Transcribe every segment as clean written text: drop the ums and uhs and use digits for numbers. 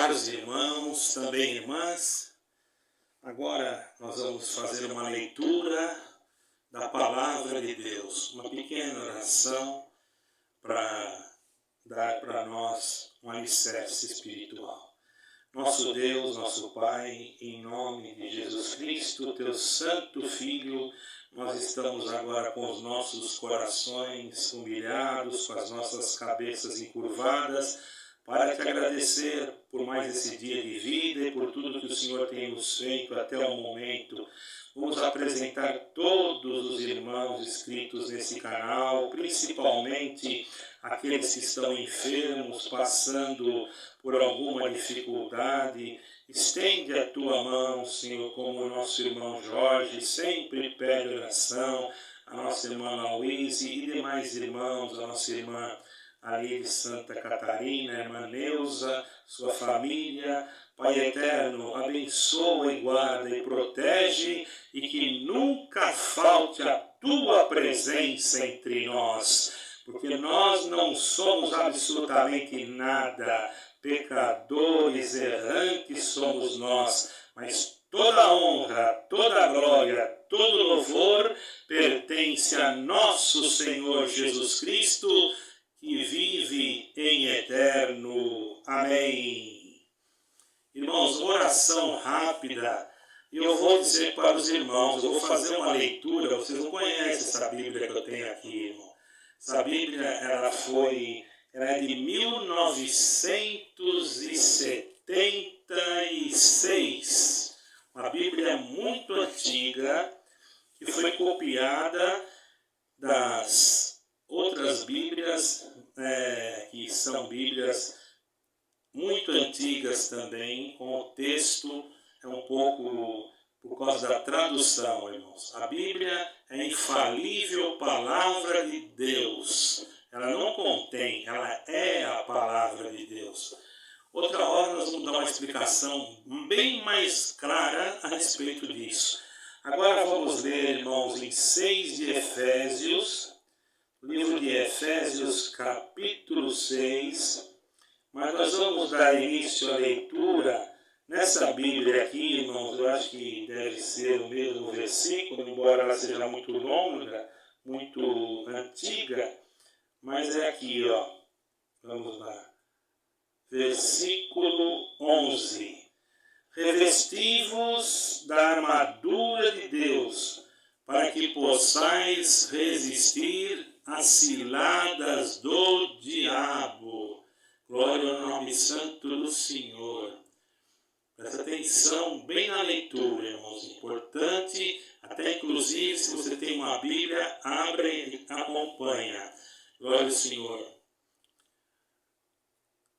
Caros irmãos, também irmãs, agora nós vamos fazer uma leitura da Palavra de Deus, uma pequena oração para dar para nós um alicerce espiritual. Nosso Deus, nosso Pai, em nome de Jesus Cristo, teu Santo Filho, nós estamos agora com os nossos corações humilhados, com as nossas cabeças encurvadas, para te agradecer por mais esse dia de vida e por tudo que o Senhor tem nos feito até o momento. Vamos apresentar todos os irmãos inscritos nesse canal, principalmente aqueles que estão enfermos, passando por alguma dificuldade. Estende a tua mão, Senhor, como o nosso irmão Jorge sempre pede oração, a nossa irmã Luísa e demais irmãos, a nossa irmã ali de Santa Catarina, a irmã Neuza, sua família. Pai eterno, abençoa e guarda e protege e que nunca falte a tua presença entre nós, porque nós não somos absolutamente nada, pecadores, errantes somos nós, mas toda honra, toda glória, todo louvor pertence a nosso Senhor Jesus Cristo, que vive em eterno. Amém. Irmãos, oração rápida. Eu vou dizer para os irmãos, eu vou fazer uma leitura, vocês não conhecem essa Bíblia que eu tenho aqui, irmão. Essa Bíblia, ela é de 1976. Uma Bíblia muito antiga, que foi copiada das outras Bíblias, que são Bíblias muito antigas também, com o texto é um pouco por causa da tradução, irmãos. A Bíblia é a infalível palavra de Deus. Ela não contém, ela é a palavra de Deus. Outra hora nós vamos dar uma explicação bem mais clara a respeito disso. Agora vamos ler, irmãos, em 6 de Efésios, livro de Efésios, capítulo 6, mas nós vamos dar início à leitura nessa Bíblia aqui, irmãos. Eu acho que deve ser o mesmo versículo, embora ela seja muito longa, muito antiga, mas é aqui, ó. Vamos lá. Versículo 11. Revesti-vos da armadura de Deus, para que possais resistir às ciladas do diabo. Glória ao nome santo do Senhor. Presta atenção bem na leitura, irmãos. Importante, até inclusive se você tem uma Bíblia, abra e acompanha. Glória ao Senhor.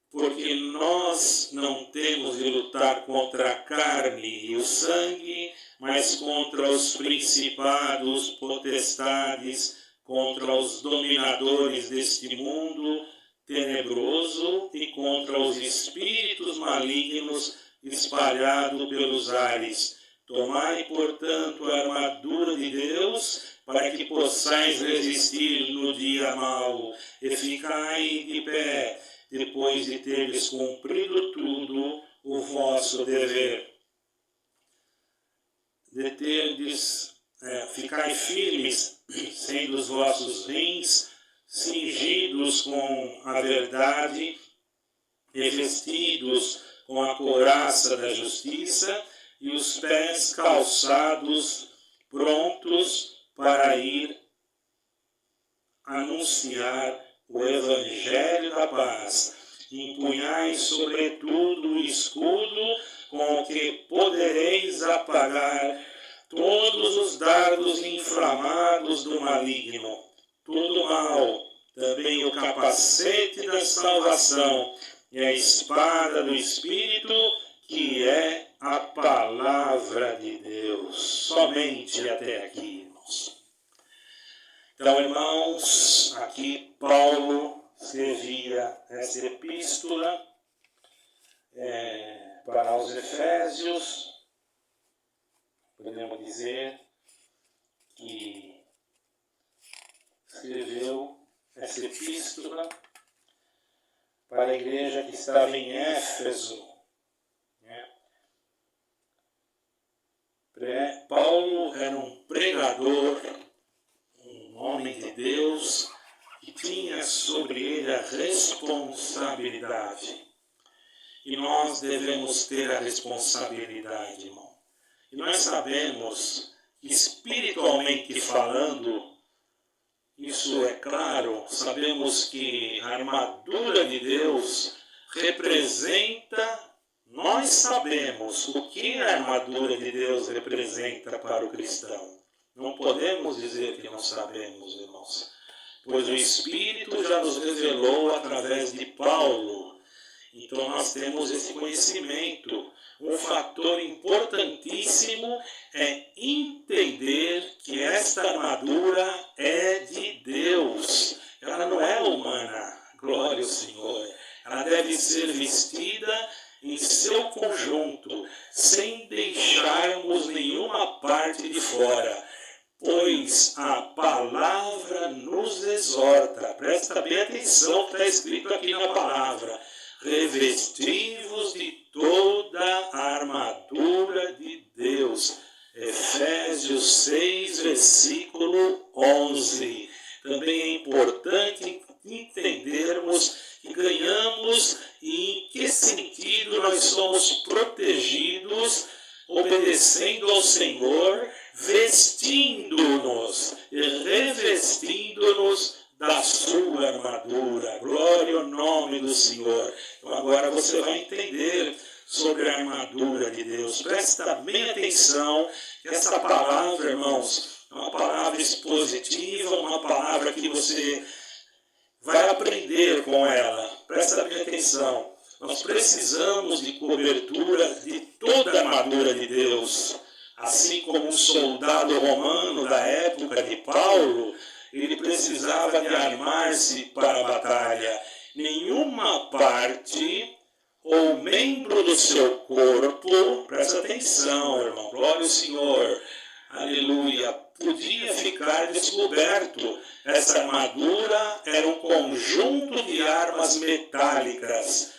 Porque nós não temos de lutar contra a carne e o sangue, mas contra os principados, potestades, contra os dominadores deste mundo tenebroso e contra os espíritos malignos espalhados pelos ares. Tomai, portanto, a armadura de Deus, para que possais resistir no dia mau, e ficai de pé, depois de teres cumprido tudo o vosso dever. Ficai firmes, sendo os vossos rins cingidos com a verdade, revestidos com a couraça da justiça e os pés calçados, prontos para ir anunciar o Evangelho da paz. Empunhai sobretudo o escudo com o que podereis apagar todos os dardos inflamados do maligno. Todo mal, também o capacete da salvação e a espada do Espírito, que é a palavra de Deus. Somente até aqui, irmãos. Então, irmãos, aqui Paulo escrevia essa epístola para os Efésios. Podemos dizer que escreveu essa epístola para a igreja que estava em Éfeso, Paulo era um pregador, um homem de Deus, que tinha sobre ele a responsabilidade. E nós devemos ter a responsabilidade, irmão. E nós sabemos que, espiritualmente falando, isso é claro, sabemos que a armadura de Deus representa, nós sabemos o que a armadura de Deus representa para o cristão. Não podemos dizer que não sabemos, irmãos, pois o Espírito já nos revelou através de Paulo. Então nós temos esse conhecimento. Um fator importantíssimo é entender que esta armadura é de Deus. Ela não é humana, glória ao Senhor. Ela deve ser vestida em seu conjunto, sem deixarmos nenhuma parte de fora. Pois a palavra nos exorta. Presta bem atenção o que está escrito aqui na palavra. Revesti-vos de toda a armadura de Deus. Efésios 6, versículo 11. Também é importante entendermos que ganhamos e em que sentido nós somos protegidos, obedecendo ao Senhor, vestindo-nos e revestindo-nos da sua armadura. Glória ao nome do Senhor. Então agora você vai entender sobre a armadura de Deus. Presta bem atenção que essa palavra, irmãos, é uma palavra expositiva, uma palavra que você vai aprender com ela. Presta bem atenção. Nós precisamos de cobertura de toda a armadura de Deus. Assim como um soldado romano da época de Paulo, ele precisava de armar-se para a batalha. Nenhuma parte ou membro do seu corpo, presta atenção, irmão, glória ao Senhor, aleluia, podia ficar descoberto. Essa armadura era um conjunto de armas metálicas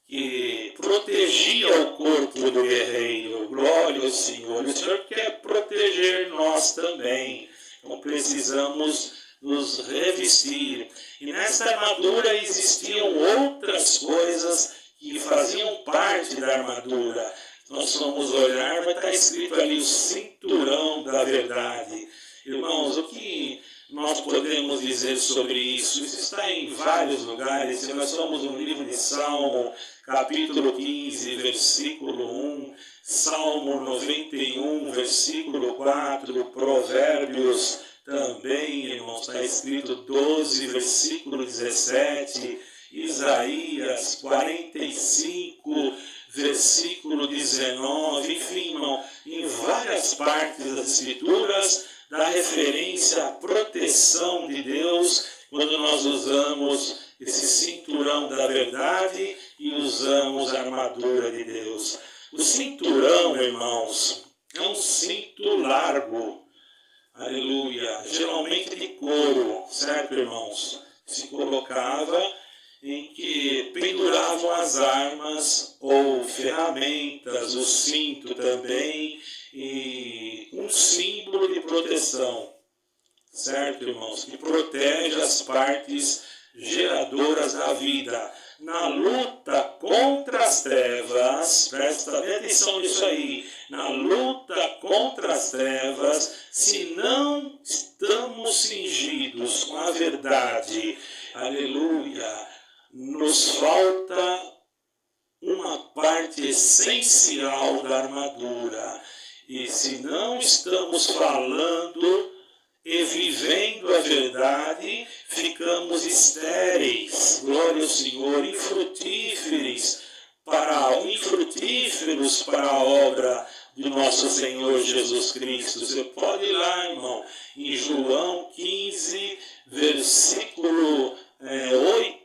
que protegia o corpo do guerreiro. Glória ao Senhor. O Senhor quer proteger nós também. Então precisamos nos revestir. E nessa armadura existiam outras coisas que faziam parte da armadura. Nós vamos olhar, vai estar escrito ali o cinturão da verdade. Irmãos, o que nós podemos dizer sobre isso? Isso está em vários lugares. Se nós somos no livro de Salmo, capítulo 15, versículo 1, Salmo 91, versículo 4, Provérbios também, irmãos, está escrito 12, versículo 17, Isaías 45, versículo 19, enfim, irmão, em várias partes das Escrituras dá referência à proteção de Deus quando nós usamos esse cinturão da verdade e usamos a armadura de Deus. O cinturão, irmãos, é um cinto largo, aleluia, geralmente de couro, certo, irmãos? Se colocava em que penduravam as armas ou ferramentas, o cinto também, e um símbolo de proteção, certo, irmãos? Que protege as partes geradoras da vida. Na luta contra as trevas, presta bem atenção nisso aí, na luta contra as trevas, se não estamos cingidos com a verdade, aleluia, nos falta uma parte essencial da armadura. E se não estamos falando e vivendo a verdade, ficamos estéreis, glória ao Senhor, infrutíferos para a obra de nosso Senhor Jesus Cristo. Você pode ir lá, irmão, em João 15, versículo 8,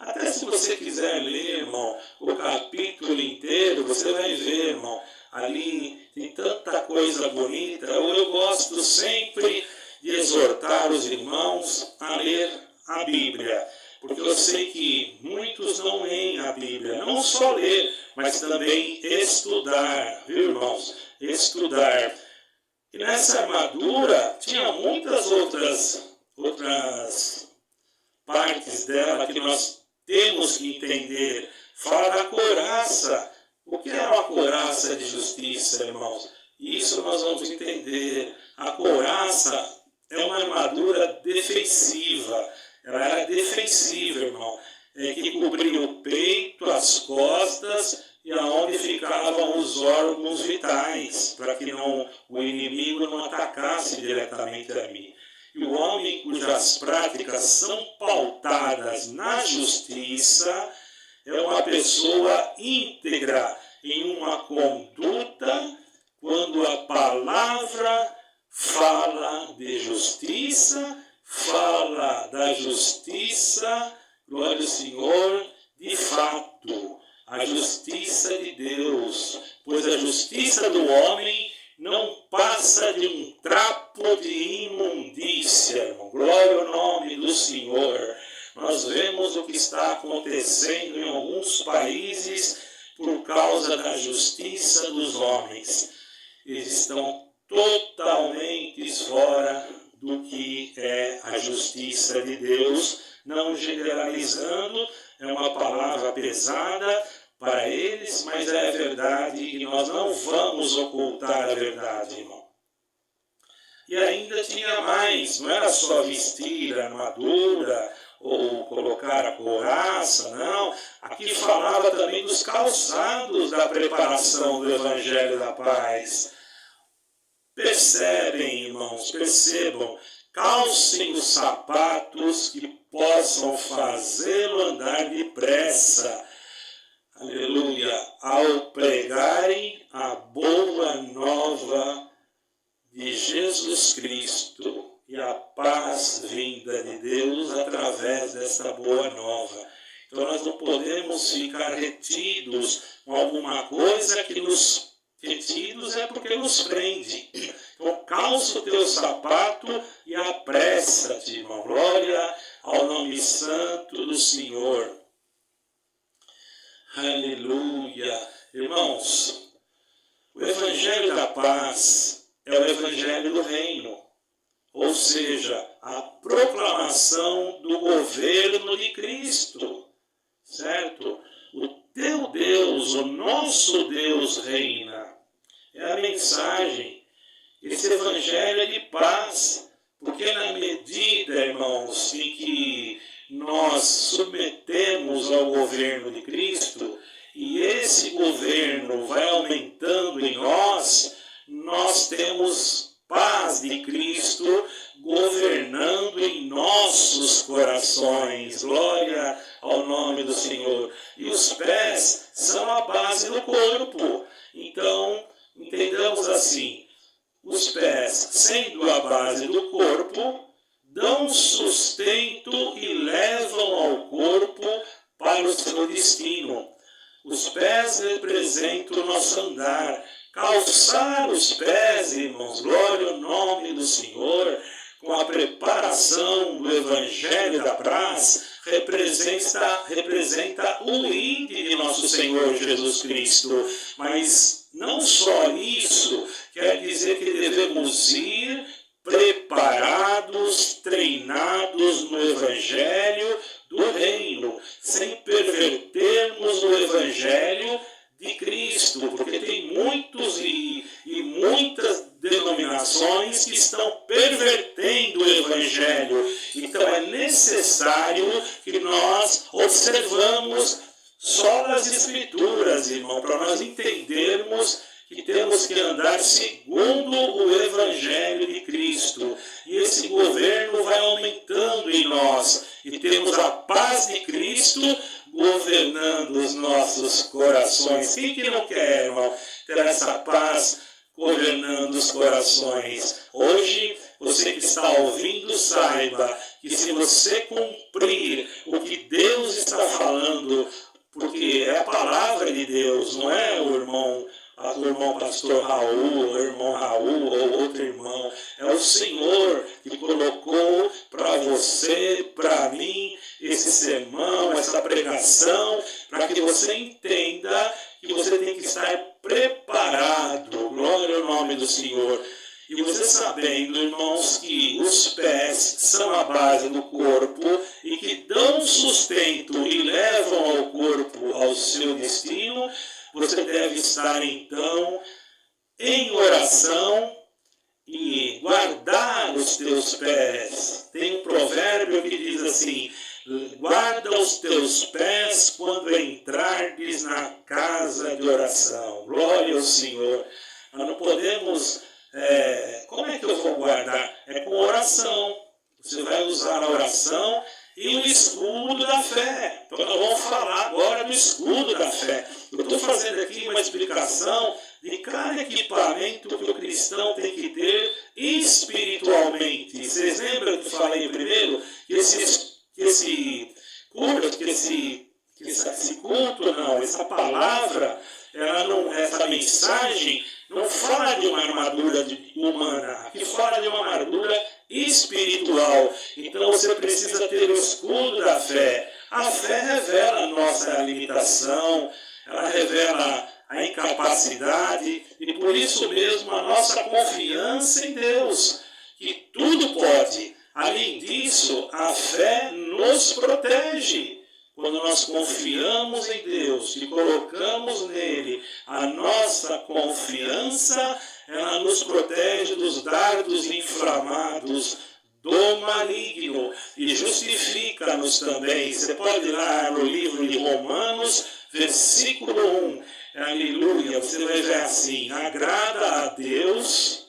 até se você quiser ler, irmão, o capítulo inteiro, você vai ver, irmão, ali tem tanta coisa bonita. Eu gosto sempre de exortar os irmãos a ler a Bíblia, porque eu sei que muitos não leem a Bíblia, não só ler, mas também estudar, viu, irmãos? Estudar. E nessa armadura tinha muitas outras partes dela que nós temos que entender. Fala da couraça. O que é uma couraça de justiça, irmãos? Isso nós vamos entender. A couraça é uma armadura defensiva. Ela era defensiva, irmão. Que cobria o peito, as costas e aonde ficavam os órgãos vitais, para que o inimigo não atacasse diretamente a mim. E o homem cujas práticas são pautadas na justiça é uma pessoa íntegra em uma conduta quando a palavra fala de justiça, fala da justiça, glória ao Senhor, de fato, a justiça de Deus, pois a justiça do homem não passa de um trapo de imundícia, irmão. Glória ao nome do Senhor. Nós vemos o que está acontecendo em alguns países por causa da justiça dos homens. Eles estão totalmente fora do que é a justiça de Deus, não generalizando, é uma palavra pesada para eles, mas é a verdade e nós não vamos ocultar a verdade, irmão. E ainda tinha mais, não era só vestir a armadura ou colocar a couraça, não. Aqui falava também dos calçados da preparação do Evangelho da Paz. Percebem, irmãos, percebam, calcem os sapatos que possam fazê-lo andar depressa. Aleluia! Ao pregarem a boa nova de Jesus Cristo e a paz vinda de Deus através dessa boa nova. Então nós não podemos ficar retidos com alguma coisa que nos retidos é porque nos prende. Então calça o teu sapato e apressa-te, irmão. Glória ao nome santo do Senhor. Aleluia. Irmãos, o Evangelho da Paz é o Evangelho do Reino, ou seja, a proclamação do governo de Cristo, certo? O teu Deus, o nosso Deus reina. É a mensagem. Esse Evangelho é de paz, porque na medida, irmãos, em que nós submetemos ao governo de Cristo, e esse governo vai aumentando em nós, nós temos paz de Cristo governando em nossos corações. Glória ao nome do Senhor. E os pés são a base do corpo. Então, entendamos assim, os pés, sendo a base do corpo, dão sustento e levam ao corpo para o seu destino. Os pés representam o nosso andar. Calçar os pés, irmãos, glória ao nome do Senhor, com a preparação do Evangelho da Paz, representa o ide de nosso Senhor Jesus Cristo. Mas não só isso, quer dizer que devemos ir preparados, treinados no Evangelho do Reino, sem pervertermos o Evangelho de Cristo, porque tem muitos e muitas denominações que estão pervertendo o Evangelho. Então é necessário que nós observamos só as Escrituras, irmão, para nós entendermos que temos que andar segundo o Evangelho de Cristo. E esse governo vai aumentando em nós. E temos a paz de Cristo governando os nossos corações. Quem que não quer, irmão, ter essa paz governando os corações? Hoje, você que está ouvindo, saiba que se você cumprir o que Deus está falando, porque é a palavra de Deus, não é o irmão pastor Raul, o irmão Raul ou outro irmão. É o Senhor que colocou para você, para mim, esse sermão, essa pregação, para que você entenda que você tem que estar preparado. Glória ao nome do Senhor. E sabendo, irmãos, que os pés são a base do corpo e que dão sustento e levam ao corpo ao seu destino, você deve estar, então, em oração e guardar os teus pés. Tem um provérbio que diz assim: guarda os teus pés quando entrares na casa de oração. Glória ao Senhor. Nós não podemos... como é que eu vou guardar? É com oração. Você vai usar a oração e o escudo da fé. Então nós vamos falar agora do escudo da fé. Eu estou fazendo aqui uma explicação de cada equipamento que o cristão tem que ter espiritualmente. Vocês lembram que eu falei primeiro que esse culto, essa palavra, essa mensagem não fala de uma armadura humana, aqui fala de uma armadura espiritual. Então você precisa ter o escudo da fé. A fé revela a nossa limitação, ela revela a incapacidade e por isso mesmo a nossa confiança em Deus, que tudo pode. Além disso, a fé nos protege. Quando nós confiamos em Deus e colocamos nele a nossa confiança, ela nos protege dos dardos inflamados do maligno e justifica-nos também. Você pode ir lá no livro de Romanos, versículo 1. Aleluia, você vai ver assim: agrada a Deus,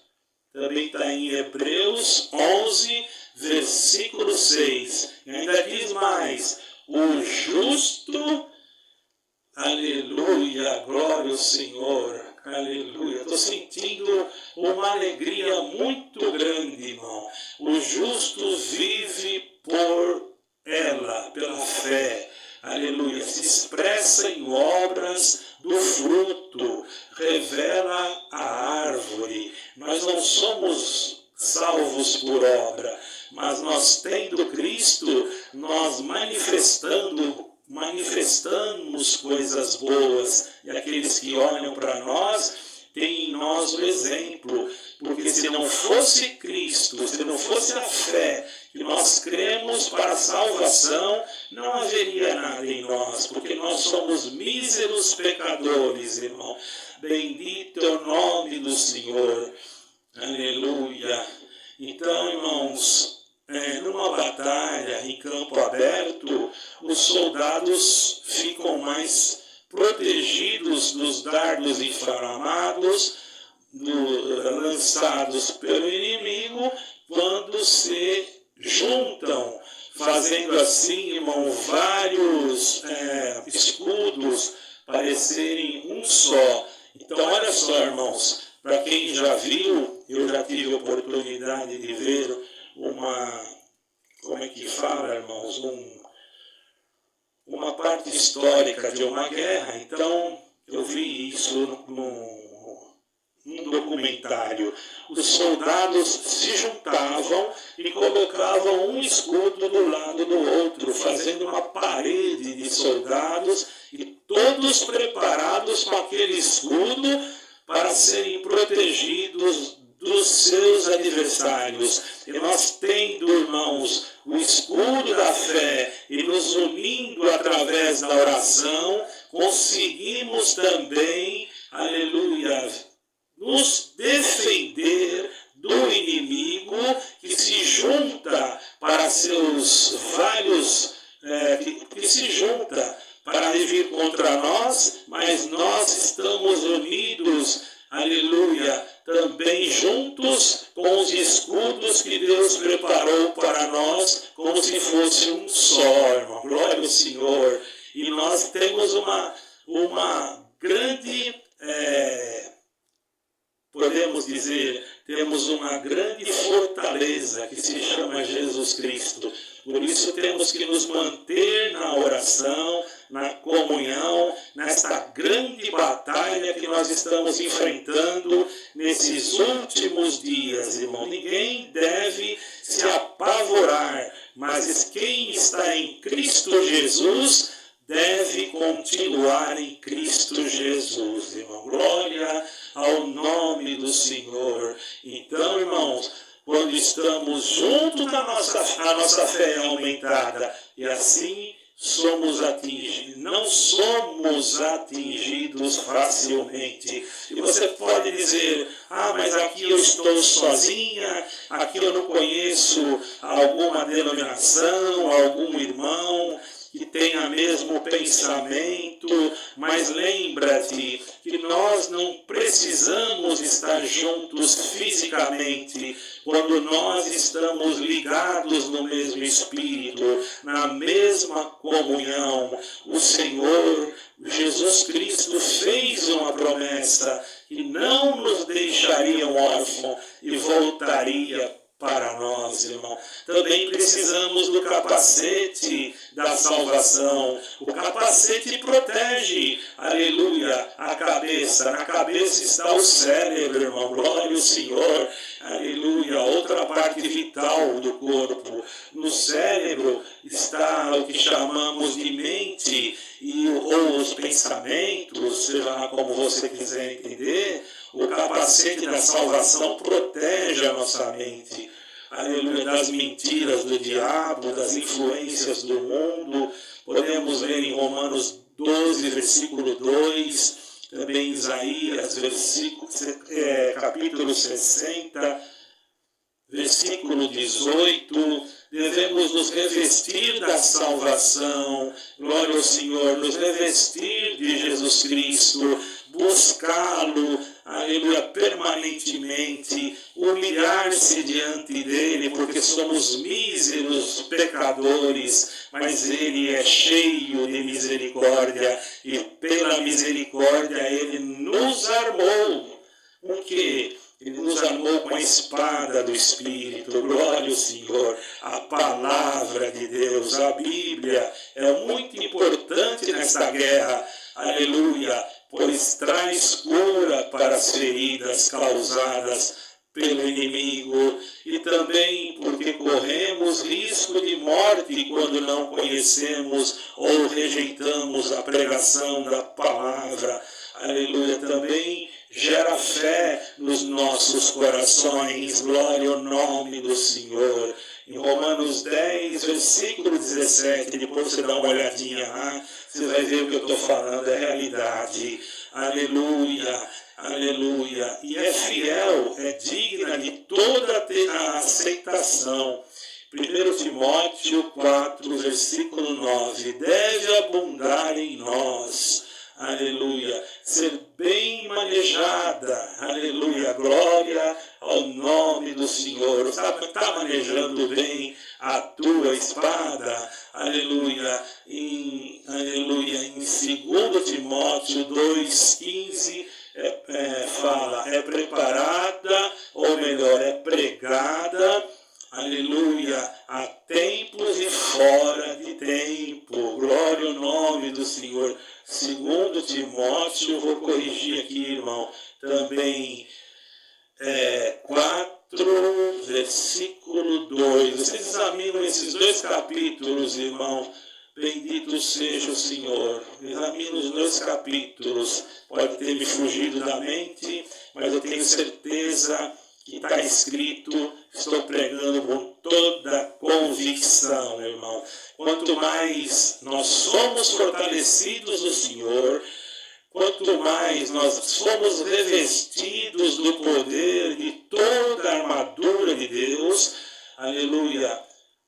também está em Hebreus 11, versículo 6. E ainda diz mais: o justo, aleluia, glória ao Senhor, aleluia. Estou sentindo uma alegria muito grande, irmão. O justo vive por ela, pela fé. Aleluia, se expressa em obras do fruto, revela a árvore. Nós não somos salvos por obra, mas nós tendo Cristo, nós manifestamos coisas boas, e aqueles que olham para nós, têm em nós o exemplo, porque se não fosse Cristo, se não fosse a fé que nós cremos para a salvação, não haveria nada em nós, porque nós somos míseros pecadores, irmão. Bendito é o nome do Senhor. Aleluia. Então, irmãos, numa batalha em campo aberto, os soldados ficam mais protegidos dos dardos inflamados lançados pelo inimigo quando se juntam, fazendo assim, irmão, vários escudos parecerem um só. Então, olha só, irmãos, para quem já viu, eu já tive a oportunidade de ver como é que fala, irmãos, uma parte histórica de uma guerra. Então, eu vi isso num documentário. Os soldados se juntavam e colocavam um escudo do lado do outro, fazendo uma parede de soldados, e todos preparados com aquele escudo para serem protegidos dos seus adversários. E nós tendo, irmãos, o escudo da fé e nos unindo através da oração, conseguimos também, aleluia, nos defender do inimigo que se junta para seus vários, que se junta para vir contra nós, mas nós estamos unidos, aleluia, também juntos com os escudos que Deus preparou para nós, como se fosse um só, irmão. Glória ao Senhor. E nós temos uma grande, podemos dizer, temos uma grande fortaleza que se chama Jesus Cristo. Por isso temos que nos manter na oração, na comunhão, nesta grande batalha que nós estamos enfrentando nesses últimos dias, irmão. Ninguém deve se apavorar, mas quem está em Cristo Jesus deve continuar em Cristo Jesus, irmão. Glória ao nome do Senhor. Então, irmãos, a nossa fé é aumentada e assim não somos atingidos facilmente. E você pode dizer, mas aqui eu estou sozinha, aqui eu não conheço alguma denominação, algum irmão que tenha mesmo pensamento, mas lembra-te que nós não precisamos estar juntos fisicamente, quando nós estamos ligados no mesmo Espírito, na mesma comunhão. O Senhor Jesus Cristo fez uma promessa que não nos deixaria órfãos e voltaria para nós, irmão. Também precisamos do capacete da salvação. O capacete protege, aleluia, a cabeça. Na cabeça está o cérebro, irmão. Glória ao Senhor, aleluia. Outra parte vital do corpo. No cérebro está o que chamamos de mente, ou os pensamentos, seja lá como você quiser entender. O capacete da salvação protege a nossa mente, aleluia, das mentiras do diabo, das influências do mundo. Podemos ler em Romanos 12, versículo 2, também em Isaías, capítulo 60, versículo 18, devemos nos revestir da salvação, glória ao Senhor, nos revestir de Jesus Cristo, buscá-lo, aleluia, permanentemente, humilhar-se diante dele, porque somos míseros pecadores, mas ele é cheio de misericórdia, e pela misericórdia ele nos armou. O quê? Ele nos armou com a espada do Espírito, glória ao Senhor, a palavra de Deus, a Bíblia é muito importante nessa guerra, aleluia, pois traz cura para as feridas causadas pelo inimigo, e também porque corremos risco de morte quando não conhecemos ou rejeitamos a pregação da palavra, aleluia, também gera fé nos nossos corações, glória ao nome do Senhor. Em Romanos 10, versículo 17, depois você dá uma olhadinha lá, você vai ver o que eu estou falando, é realidade. Aleluia, aleluia. E é fiel, é digna de toda a aceitação. 1 Timóteo 4, versículo 9, deve abundar em nós, aleluia, ser bem manejada, aleluia, glória ao nome do Senhor. Sabe, está manejando bem a tua espada, aleluia, em 2 Timóteo 2,15, fala, é preparada, ou melhor, é pregada, aleluia, há tempos e fora de tempo, glória ao nome do Senhor. 2 Timóteo, vou corrigir aqui, irmão, também 4, versículo 2. Vocês examinam esses dois capítulos, irmão, bendito seja o Senhor. Examina os dois capítulos, pode ter me fugido da mente, mas eu tenho certeza que está escrito, estou pregando com toda convicção, meu irmão. Quanto mais nós somos fortalecidos no Senhor, quanto mais nós somos revestidos do poder de toda a armadura de Deus, aleluia,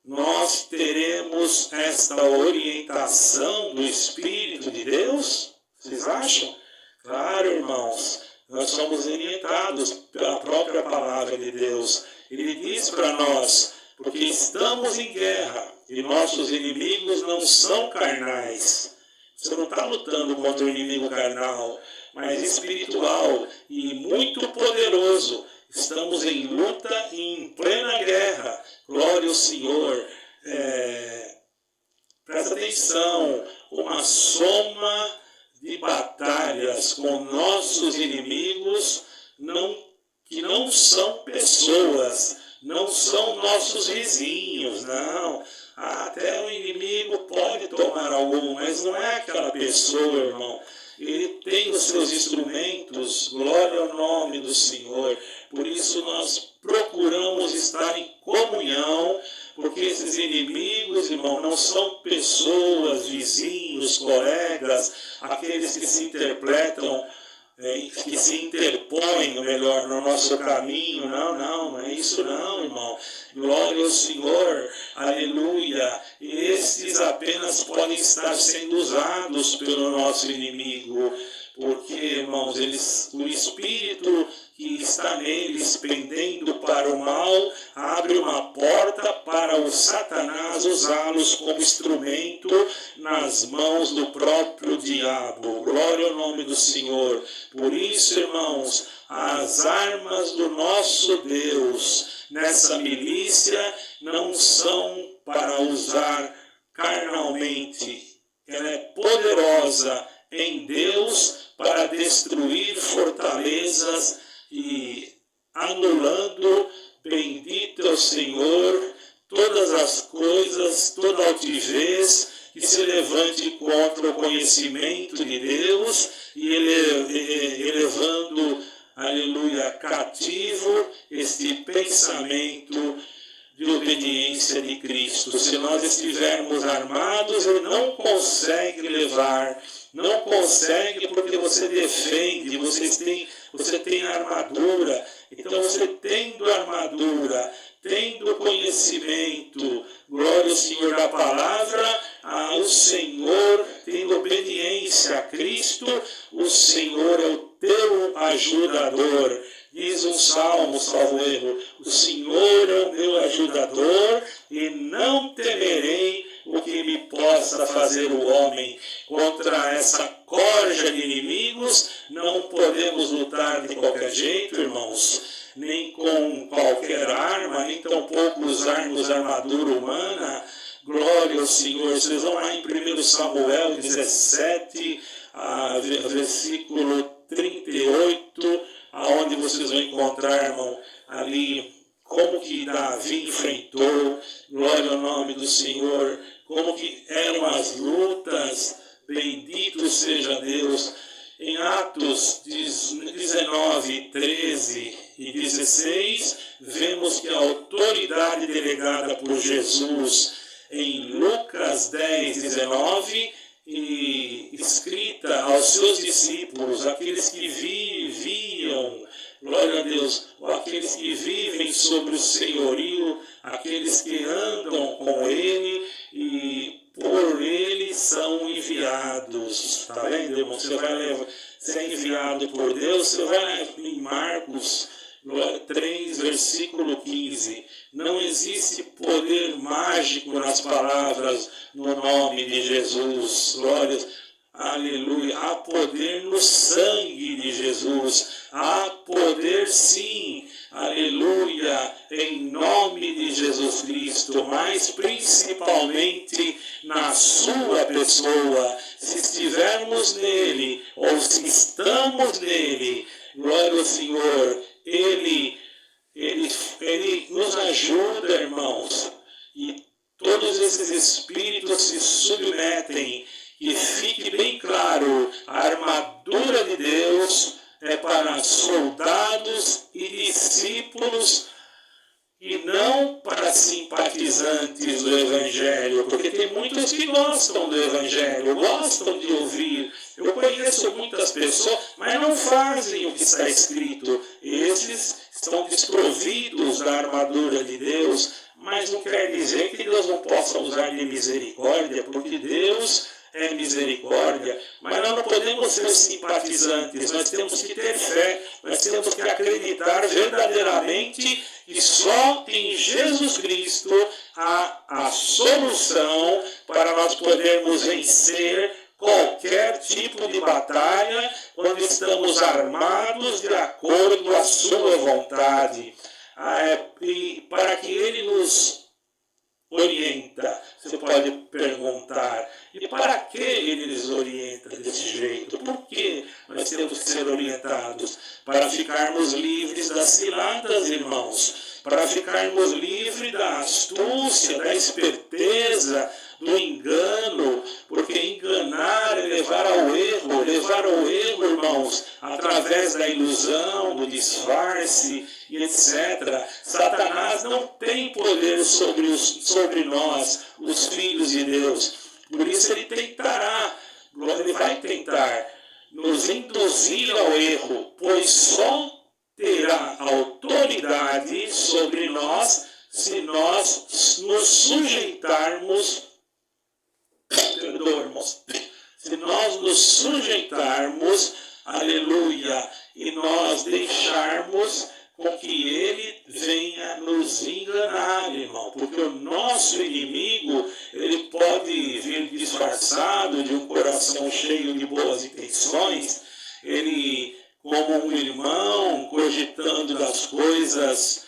nós teremos esta orientação do Espírito de Deus. Vocês acham? Claro, irmãos. Nós somos orientados pela própria palavra de Deus. Ele diz para nós, porque estamos em guerra e nossos inimigos não são carnais. Você não está lutando contra o inimigo carnal, mas espiritual e muito poderoso. Estamos em luta e em plena guerra. Glória ao Senhor. Presta atenção, uma soma de batalhas com nossos inimigos, que não são pessoas, não são nossos vizinhos, não. Até o inimigo pode tomar algum, mas não é aquela pessoa, irmão. Ele tem os seus instrumentos, glória ao nome do Senhor. Por isso nós procuramos estar em comunhão, irmão, não são pessoas, vizinhos, colegas, aqueles que se interpretam, que se interpõem, melhor, no nosso caminho. Não é isso não, irmão. Glória ao Senhor, aleluia. Estes apenas podem estar sendo usados pelo nosso inimigo, porque, irmãos, o Espírito que está neles pendendo para o mal abre uma porta para o Satanás usá-los como instrumento nas mãos do próprio diabo. Glória ao nome do Senhor. Por isso, irmãos, as armas do nosso Deus nessa milícia não são para usar carnalmente. Ela é poderosa em Deus para destruir fortalezas e anulando, bendito é o Senhor, todas as coisas, toda altivez que se levante contra o conhecimento de Deus e elevando, aleluia, cativo este pensamento de obediência de Cristo. Se nós estivermos armados, ele não consegue levar, não consegue, porque você defende, você tem armadura. Então, você tendo armadura, tendo conhecimento, glória ao Senhor da palavra, ao Senhor, tendo obediência a Cristo, o Senhor é o teu ajudador. Diz um salmo, salvo erro, o Senhor é o meu ajudador e não temerei o que me possa fazer o homem. Contra essa corja de inimigos não podemos lutar de qualquer jeito, irmãos, nem com qualquer arma, nem tampouco usarmos armadura humana. Glória ao Senhor. Vocês vão lá em 1 Samuel 17, versículo 38, aonde vocês vão encontrar, irmão, ali como que Davi enfrentou, glória ao nome do Senhor, como que eram as lutas, bendito seja Deus. Em Atos 19, 13 e 16, vemos que a autoridade delegada por Jesus em Lucas 10, 19, e escrita aos seus discípulos, aqueles que viviam, glória a Deus, aqueles que vivem sobre o senhorio, aqueles que andam com ele e por ele são enviados. Está vendo, irmão? Você vai ser enviado por Deus, você vai em Marcos 3, versículo 15. Não existe poder mágico nas palavras no nome de Jesus. Glória, aleluia. Há poder no sangue de Jesus. Há poder sim, aleluia, em nome de Jesus Cristo, mas principalmente na sua pessoa. Se estivermos nele, ou se estamos nele, glória ao Senhor, Ele nos ajuda, irmãos, e todos esses espíritos se submetem. E fique bem claro, a armadura de Deus é para soldados e discípulos e não para simpatizantes do Evangelho, porque tem muitos que gostam do Evangelho, gostam de ouvir. Eu conheço muitas pessoas, mas não fazem o que está escrito. Esses estão desprovidos da armadura de Deus, mas não quer dizer que Deus não possa usar de misericórdia, porque Deus é misericórdia, mas nós não podemos ser simpatizantes, nós temos que ter fé, nós temos que acreditar verdadeiramente que só em Jesus Cristo há a solução para nós podermos vencer qualquer tipo de batalha quando estamos armados de acordo com a sua vontade. E para que Ele nos orienta, você pode perguntar, e para que ele nos orienta desse jeito? Por que nós temos que ser orientados? Para ficarmos livres das ciladas, irmãos, para ficarmos livres da astúcia, da esperteza do engano, porque enganar é levar ao erro, irmãos, através da ilusão, do disfarce e etc. Satanás não tem poder sobre nós, os filhos de Deus. Por isso ele vai tentar nos induzir ao erro, pois só terá autoridade sobre nós se nós nos sujeitarmos, se nós nos sujeitarmos, aleluia, e nós deixarmos com que ele venha nos enganar, irmão, porque o nosso inimigo, ele pode vir disfarçado de um coração cheio de boas intenções, ele, como um irmão, cogitando das coisas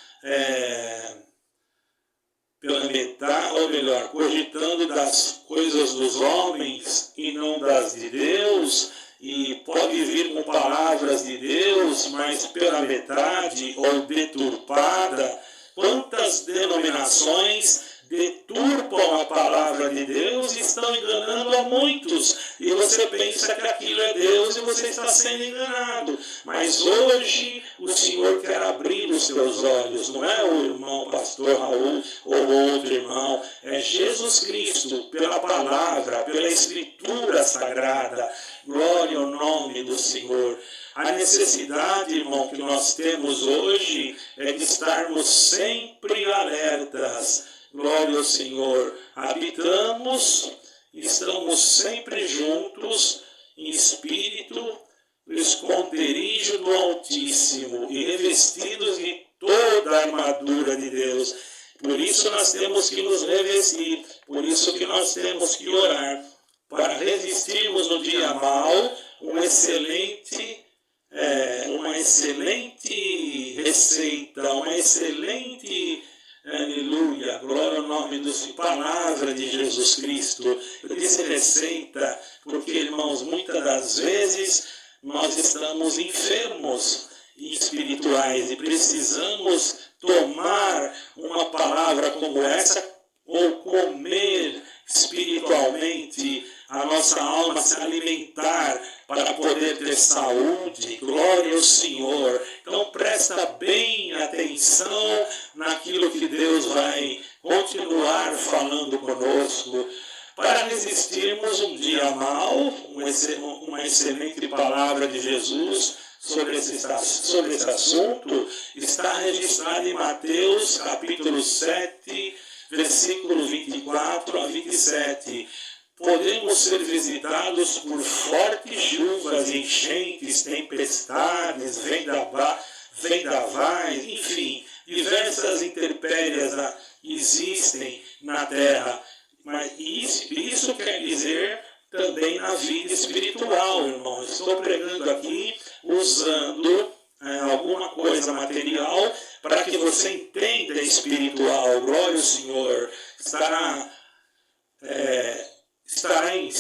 pela metade, ou melhor, cogitando das coisas dos homens e não das de Deus, e pode vir com palavras de Deus, mas pela metade ou deturpada. Quantas denominações deturpam a palavra de Deus e estão enganando a muitos. E você pensa que aquilo é Deus e você está sendo enganado. Mas hoje o Senhor quer abrir os teus olhos. Não é o irmão pastor Raul ou outro irmão. É Jesus Cristo, pela palavra, pela Escritura Sagrada. Glória ao nome do Senhor. A necessidade, irmão, que nós temos hoje é de estarmos sempre alertas. Glória ao Senhor. Estamos sempre juntos em espírito, no esconderijo do Altíssimo e revestidos de toda a armadura de Deus. Por isso nós temos que nos revestir, por isso que nós temos que orar, para resistirmos no dia mau, uma excelente receita, uma excelente, aleluia, glória ao nome da palavra de Jesus Cristo. Eu disse receita porque, irmãos, muitas das vezes nós estamos enfermos espirituais e precisamos tomar uma palavra como essa ou comer espiritualmente, a nossa alma se alimentar para poder ter saúde. Glória ao Senhor. Então presta bem atenção naquilo que Deus vai continuar falando conosco. Para resistirmos um dia mau, uma excelente palavra de Jesus sobre esse assunto está registrada em Mateus capítulo 7, versículo 24 a 27. Podemos ser visitados por fortes chuvas, enchentes, tempestades, vendavais, enfim, diversas intempéries existem na terra. Mas isso quer dizer também na vida espiritual, irmão. Estou pregando aqui usando alguma coisa material para que você entenda espiritual. Glória ao Senhor. Estará em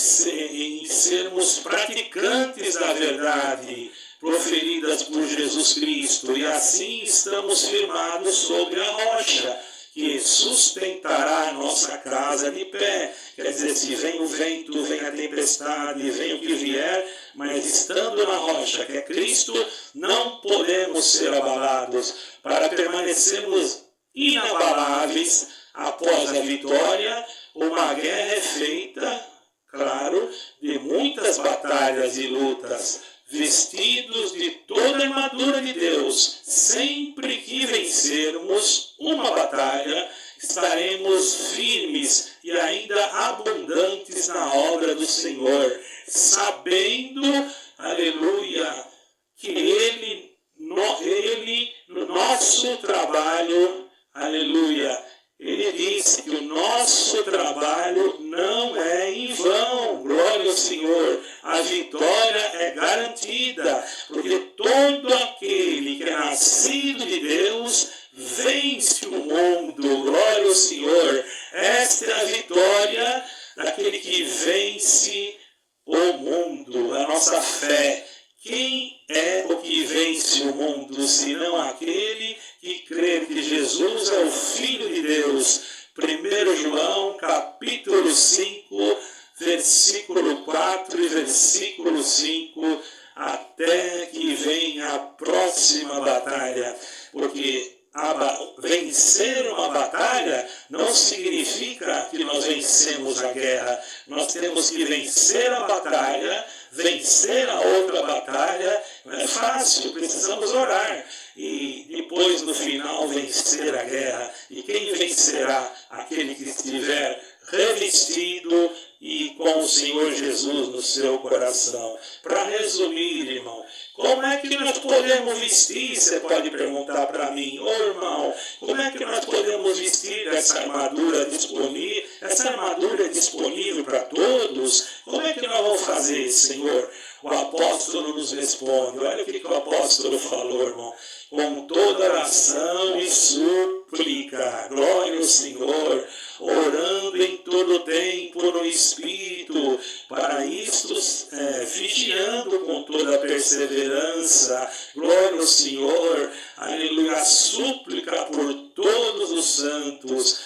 sermos praticantes da verdade proferidas por Jesus Cristo, e assim estamos firmados sobre a rocha que sustentará a nossa casa de pé. Quer dizer, se vem o vento, vem a tempestade, vem o que vier, mas estando na rocha que é Cristo, não podemos ser abalados. Para permanecermos inabaláveis após a vitória, uma guerra é feita, claro, de muitas batalhas e lutas, vestidos de toda a armadura de Deus. Sempre que vencermos uma batalha, estaremos firmes e ainda abundantes na obra do Senhor, sabendo, aleluia, que Ele no nosso trabalho, aleluia, Ele disse que o nosso trabalho não é em vão. Glória ao Senhor. A vitória é garantida, porque todo aquele que é nascido de Deus vence o mundo. Glória ao Senhor. Esta é a vitória daquele que vence o mundo, a nossa fé. Quem é o que vence o mundo, senão aquele que crê que Jesus é o Filho de Deus? 1 João, capítulo 5, versículo 5, até que venha a próxima batalha, porque vencer uma batalha não significa que nós vencemos a guerra. Nós temos que vencer a batalha, vencer a outra batalha. Não é fácil, precisamos orar. E depois, no final, vencer a guerra. E quem vencerá? Aquele que estiver revestido e com o Senhor Jesus no seu coração. Para resumir, irmão, como é que nós podemos vestir? Você pode perguntar para mim, irmão, como é que nós podemos vestir essa armadura disponível? Essa armadura é disponível para todos? Como é que nós vamos fazer, Senhor? O apóstolo nos responde. Olha o que o apóstolo falou, irmão. Com toda oração e súplica, glória ao Senhor, orando em todo tempo no Espírito, para isto vigiando com toda perseverança, glória ao Senhor, aleluia, súplica por todos os santos,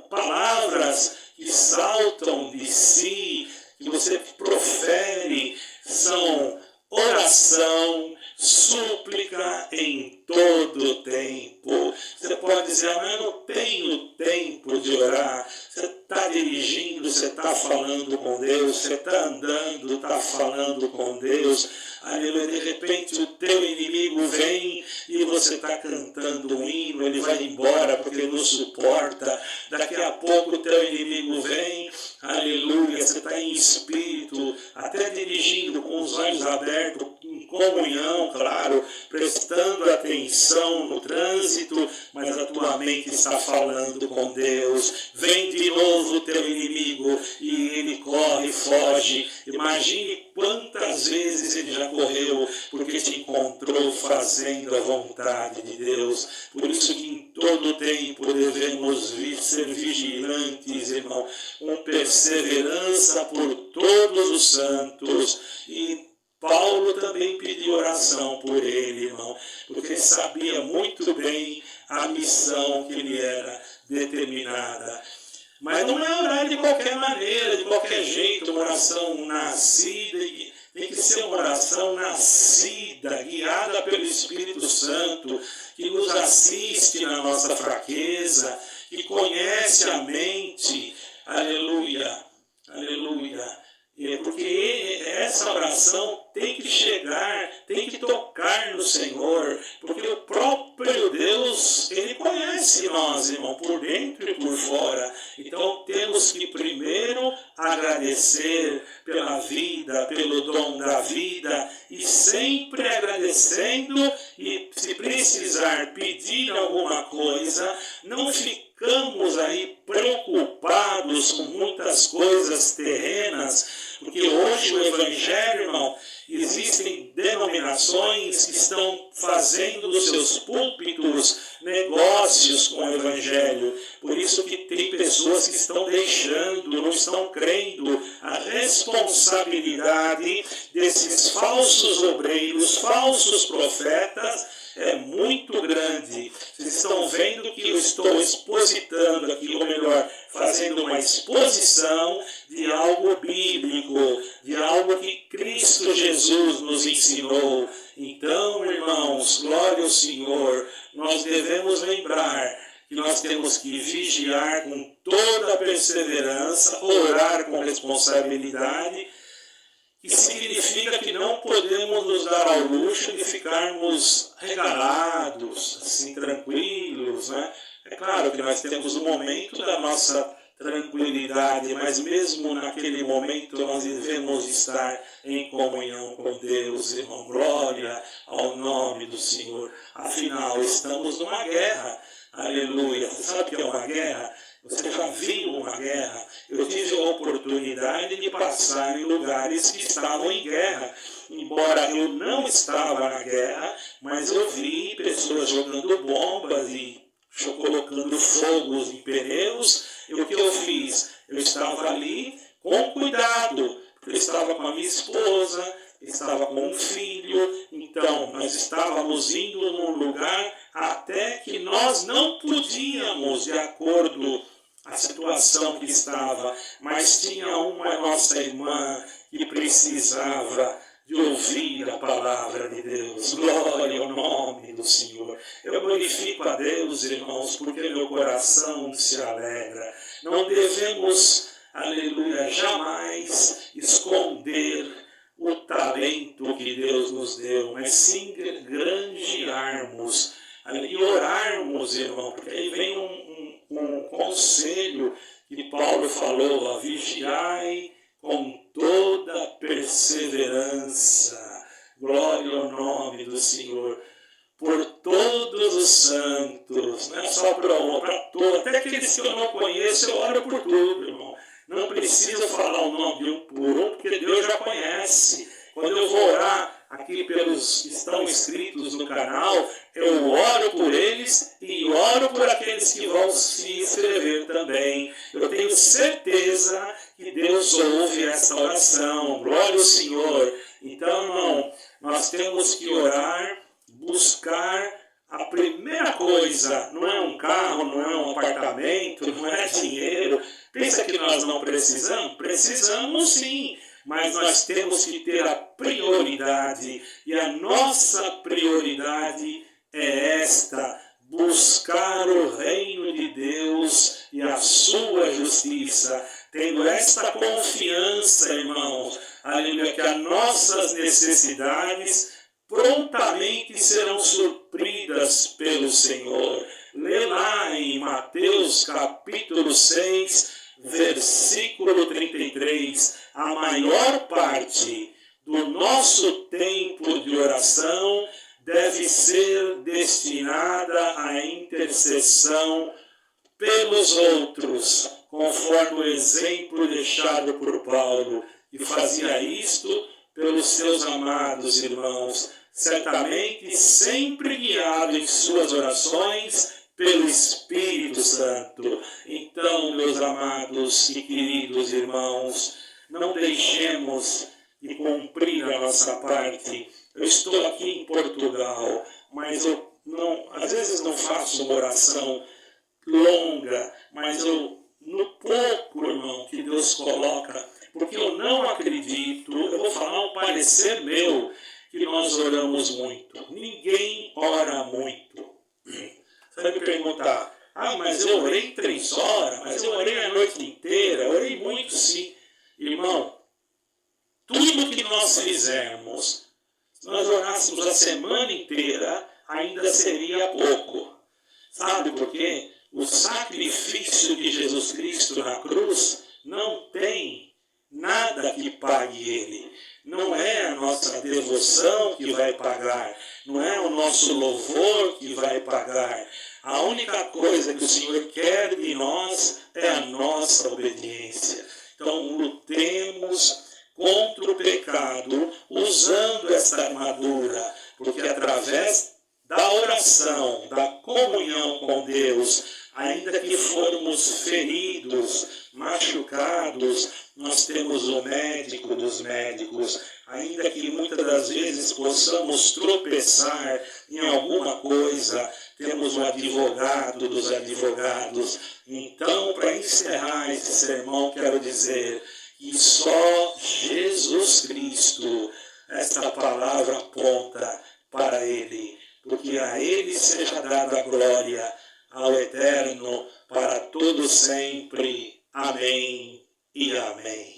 palavras que saltam de si, que você profere, são oração, súplica em todo tempo. Você pode dizer, mas eu não tenho tempo de orar. Você está dirigindo, você está falando com Deus, você está andando, está falando com Deus. Aleluia, de repente o teu inimigo vem e você está cantando um hino, ele vai embora porque ele não suporta. Daqui a pouco o teu inimigo vem, aleluia, você está em espírito, até dirigindo com os olhos abertos, em comunhão, claro, prestando atenção no trânsito, mas a tua mente está falando com Deus. Vem de novo o teu inimigo e ele corre, foge. Imagine quantas vezes ele já correu porque te encontrou fazendo a vontade de Deus. Por isso que em todo tempo devemos ser vigilantes, irmão, com perseverança por todos os santos. E Paulo também pediu oração por ele, irmão, porque sabia muito bem a missão que lhe era determinada. Mas não é orar de qualquer maneira, de qualquer jeito, uma oração nascida, tem que ser uma oração nascida, guiada pelo Espírito Santo, que nos assiste na nossa fraqueza, que conhece a mente, aleluia, aleluia. Porque essa oração tem que chegar, tem que tocar no Senhor, porque o próprio Deus, Ele conhece nós, irmão, por dentro e por fora. Então temos que primeiro agradecer pela vida, pelo dom da vida, e sempre agradecendo, e se precisar pedir alguma coisa, não ficamos aí preocupados com muitas coisas terrenas, porque hoje o Evangelho, irmão, existem denominações que estão fazendo dos seus púlpitos negócios com o Evangelho. Por isso que tem pessoas que estão deixando, não estão crendo. A responsabilidade desses falsos obreiros, falsos profetas, é muito grande. Vocês estão vendo que eu estou expositando aqui, ou melhor, fazendo uma exposição de algo bíblico, de algo que Cristo Jesus nos ensinou. Então, irmãos, glória ao Senhor, nós devemos lembrar que nós temos que vigiar com toda a perseverança, orar com responsabilidade, que significa que não podemos nos dar ao luxo de ficarmos regalados, assim, tranquilos, né? É claro que nós temos um momento da nossa tranquilidade, mas mesmo naquele momento nós devemos estar em comunhão com Deus, irmão. Glória ao nome do Senhor. Afinal, estamos numa guerra. Aleluia. Você sabe o que é uma guerra? Você já viu uma guerra? Eu tive a oportunidade de passar em lugares que estavam em guerra. Embora eu não estava na guerra, mas eu vi pessoas jogando bombas e colocando fogos em pneus. E o que eu fiz? Eu estava ali com cuidado, porque eu estava com a minha esposa, estava com um filho. Então, nós estávamos indo num lugar até que nós não podíamos, de acordo a situação que estava, mas tinha uma nossa irmã que precisava de ouvir a palavra de Deus. Glória ao nome do Senhor. Eu glorifico a Deus, irmãos, porque meu coração se alegra. Não devemos, aleluia, jamais esconder o talento que Deus nos deu, mas sim granjearmos e orarmos, irmão, porque aí vem um conselho que Paulo falou, ó, vigiai com toda perseverança, glória ao nome do Senhor, por todos os santos, não é só para todos, até aqueles que eu não conheço, eu oro por tudo, irmão. Não preciso falar o nome de um por um, porque Deus já conhece. Quando eu vou orar aqui pelos que estão inscritos no canal, eu oro por eles e oro por aqueles que vão se inscrever também. Eu tenho certeza que Deus ouve essa oração. Glória ao Senhor. Então, irmão, nós temos que orar, buscar a primeira coisa. Não é um carro, não é um apartamento, não é dinheiro. Pensa que nós não precisamos? Precisamos sim, mas nós temos que ter a prioridade. E a nossa prioridade é esta: buscar o reino de Deus e a sua justiça. Tendo esta confiança, irmãos, aleluia, que as nossas necessidades prontamente serão supridas pelo Senhor. Lê lá em Mateus capítulo 6, versículo 33, a maior parte do nosso tempo de oração deve ser destinada à intercessão pelos outros, conforme o exemplo deixado por Paulo, que fazia isto pelos seus amados irmãos, certamente sempre guiado em suas orações pelo Espírito Santo. Então, meus amados e queridos irmãos, não deixemos de cumprir a nossa parte. Eu estou aqui em Portugal, mas eu às vezes não faço uma oração longa, mas no pouco, irmão, que Deus coloca, porque eu não acredito, eu vou falar um parecer meu, que nós oramos muito. Ninguém ora muito. Você vai me perguntar, mas eu orei 3 horas, mas eu orei a noite inteira, orei muito sim. Irmão, tudo que nós fizermos, se nós orássemos a semana inteira, ainda seria pouco. Sabe por quê? O sacrifício de Jesus Cristo na cruz não tem nada que pague ele. Não é a nossa devoção que vai pagar, não é o nosso louvor que vai pagar. A única coisa que o Senhor quer de nós é a nossa obediência. Então, lutemos contra o pecado usando esta armadura, porque através da oração, da comunhão com Deus, ainda que formos feridos, machucados, nós temos o médico dos médicos, ainda que muitas das vezes possamos tropeçar em alguma coisa, temos o advogado dos advogados. Então, para encerrar esse sermão, quero dizer que só Jesus Cristo, esta palavra aponta para Ele, porque a Ele seja dada a glória, ao Eterno, para todo sempre. Amém e amém.